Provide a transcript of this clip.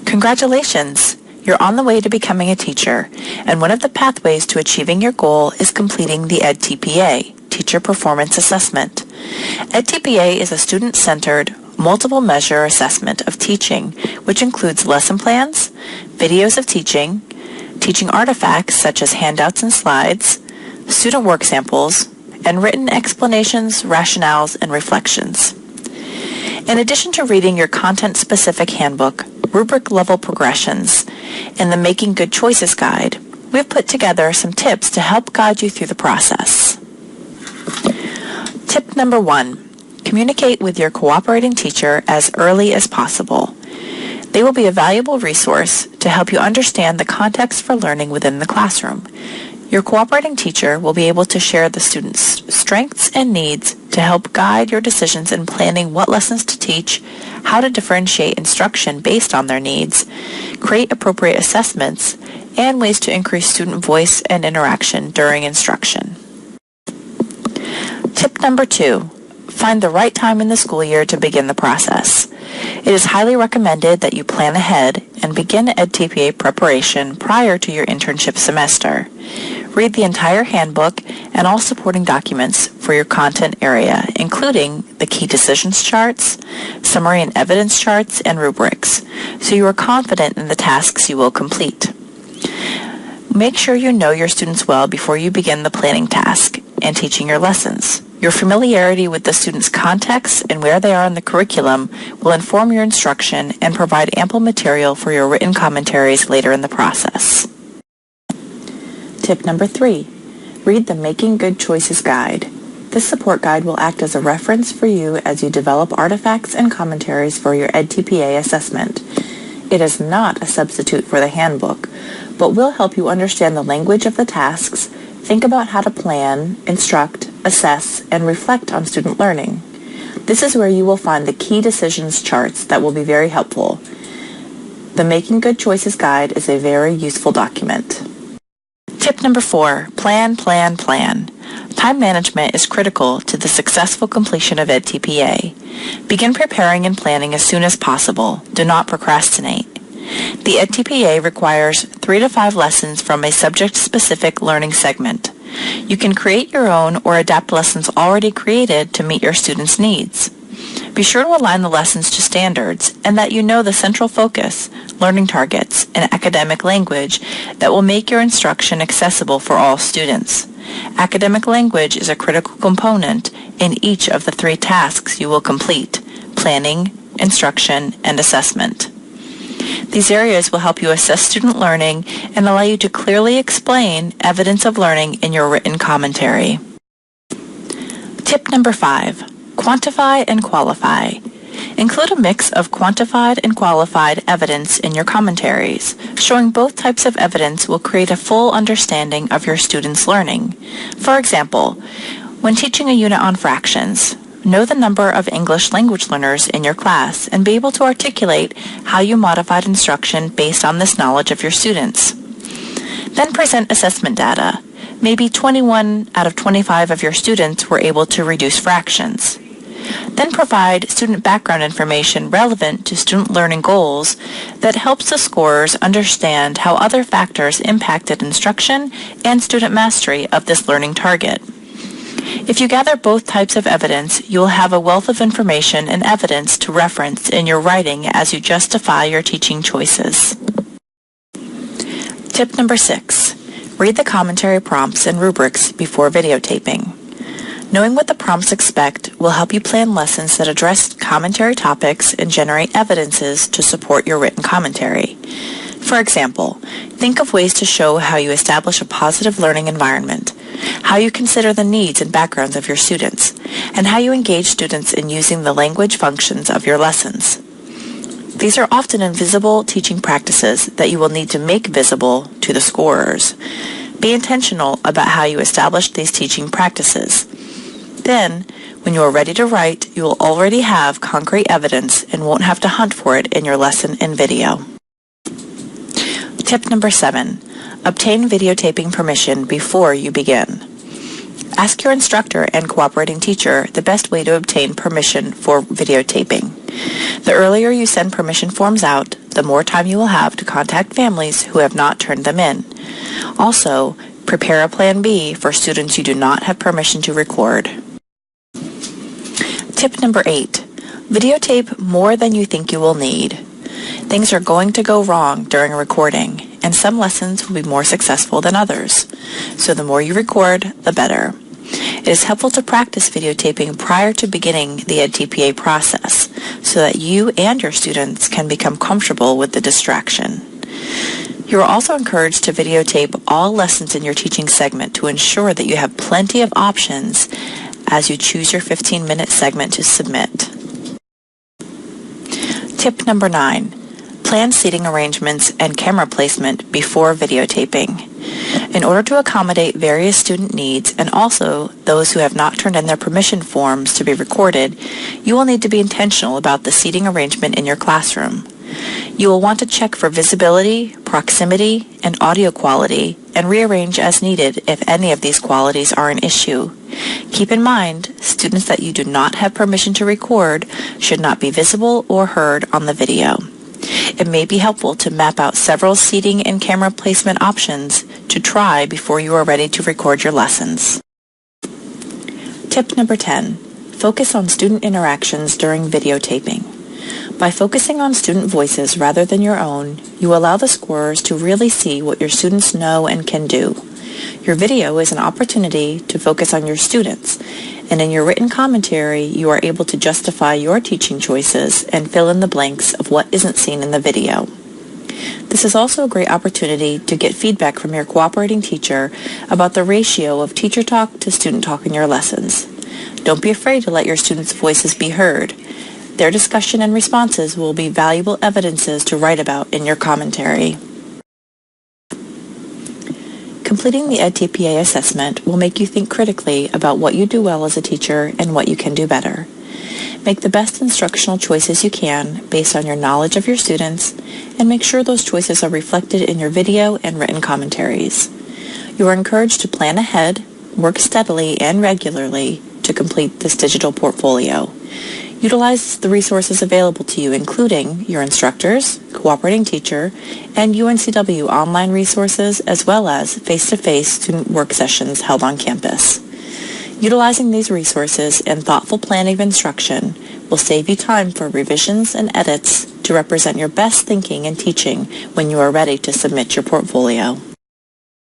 Congratulations! You're on the way to becoming a teacher, and one of the pathways to achieving your goal is completing the edTPA, Teacher Performance Assessment. edTPA is a student-centered, multiple-measure assessment of teaching, which includes lesson plans, videos of teaching, teaching artifacts such as handouts and slides, student work samples, and written explanations, rationales, and reflections. In addition to reading your content-specific handbook, rubric-level progressions, and the Making Good Choices Guide, we've put together some tips to help guide you through the process. Tip number 1, communicate with your cooperating teacher as early as possible. They will be a valuable resource to help you understand the context for learning within the classroom. Your cooperating teacher will be able to share the students' strengths and needs to help guide your decisions in planning what lessons to teach, how to differentiate instruction based on their needs, create appropriate assessments, and ways to increase student voice and interaction during instruction. Tip number 2, find the right time in the school year to begin the process. It is highly recommended that you plan ahead and begin edTPA preparation prior to your internship semester. Read the entire handbook and all supporting documents for your content area, including the key decisions charts, summary and evidence charts, and rubrics, so you are confident in the tasks you will complete. Make sure you know your students well before you begin the planning task and teaching your lessons. Your familiarity with the students' context and where they are in the curriculum will inform your instruction and provide ample material for your written commentaries later in the process. Tip number 3, read the Making Good Choices Guide. This support guide will act as a reference for you as you develop artifacts and commentaries for your edTPA assessment. It is not a substitute for the handbook, but will help you understand the language of the tasks, think about how to plan, instruct, assess, and reflect on student learning. This is where you will find the key decisions charts that will be very helpful. The Making Good Choices Guide is a very useful document. Tip number 4, plan, plan, plan. Time management is critical to the successful completion of edTPA. Begin preparing and planning as soon as possible. Do not procrastinate. The edTPA requires 3 to 5 lessons from a subject-specific learning segment. You can create your own or adapt lessons already created to meet your students' needs. Be sure to align the lessons to standards and that you know the central focus, learning targets, and academic language that will make your instruction accessible for all students. Academic language is a critical component in each of the 3 tasks you will complete: planning, instruction, and assessment. These areas will help you assess student learning and allow you to clearly explain evidence of learning in your written commentary. Tip number 5, quantify and qualify. Include a mix of quantified and qualified evidence in your commentaries. Showing both types of evidence will create a full understanding of your students' learning. For example, when teaching a unit on fractions, know the number of English language learners in your class and be able to articulate how you modified instruction based on this knowledge of your students. Then present assessment data. Maybe 21 out of 25 of your students were able to reduce fractions. Then provide student background information relevant to student learning goals that helps the scorers understand how other factors impacted instruction and student mastery of this learning target. If you gather both types of evidence, you will have a wealth of information and evidence to reference in your writing as you justify your teaching choices. Tip number 6, read the commentary prompts and rubrics before videotaping. Knowing what the prompts expect will help you plan lessons that address commentary topics and generate evidences to support your written commentary. For example, think of ways to show how you establish a positive learning environment, how you consider the needs and backgrounds of your students, and how you engage students in using the language functions of your lessons. These are often invisible teaching practices that you will need to make visible to the scorers. Be intentional about how you establish these teaching practices. Then, when you are ready to write, you will already have concrete evidence and won't have to hunt for it in your lesson and video. Tip number 7, obtain videotaping permission before you begin. Ask your instructor and cooperating teacher the best way to obtain permission for videotaping. The earlier you send permission forms out, the more time you will have to contact families who have not turned them in. Also, prepare a Plan B for students you do not have permission to record. Tip number 8. Videotape more than you think you will need. Things are going to go wrong during a recording, and some lessons will be more successful than others. So the more you record, the better. It is helpful to practice videotaping prior to beginning the edTPA process so that you and your students can become comfortable with the distraction. You are also encouraged to videotape all lessons in your teaching segment to ensure that you have plenty of options as you choose your 15-minute segment to submit. Tip number 9. Plan seating arrangements and camera placement before videotaping. In order to accommodate various student needs and also those who have not turned in their permission forms to be recorded, you will need to be intentional about the seating arrangement in your classroom. You will want to check for visibility, proximity, and audio quality, and rearrange as needed if any of these qualities are an issue. Keep in mind, students that you do not have permission to record should not be visible or heard on the video. It may be helpful to map out several seating and camera placement options to try before you are ready to record your lessons. Tip number 10. Focus on student interactions during videotaping. By focusing on student voices rather than your own, you allow the scorers to really see what your students know and can do. Your video is an opportunity to focus on your students, and in your written commentary, you are able to justify your teaching choices and fill in the blanks of what isn't seen in the video. This is also a great opportunity to get feedback from your cooperating teacher about the ratio of teacher talk to student talk in your lessons. Don't be afraid to let your students' voices be heard. Their discussion and responses will be valuable evidences to write about in your commentary. Completing the edTPA assessment will make you think critically about what you do well as a teacher and what you can do better. Make the best instructional choices you can based on your knowledge of your students, and make sure those choices are reflected in your video and written commentaries. You are encouraged to plan ahead, work steadily and regularly to complete this digital portfolio. Utilize the resources available to you, including your instructors, cooperating teacher, and UNCW online resources, as well as face-to-face student work sessions held on campus. Utilizing these resources and thoughtful planning of instruction will save you time for revisions and edits to represent your best thinking and teaching when you are ready to submit your portfolio.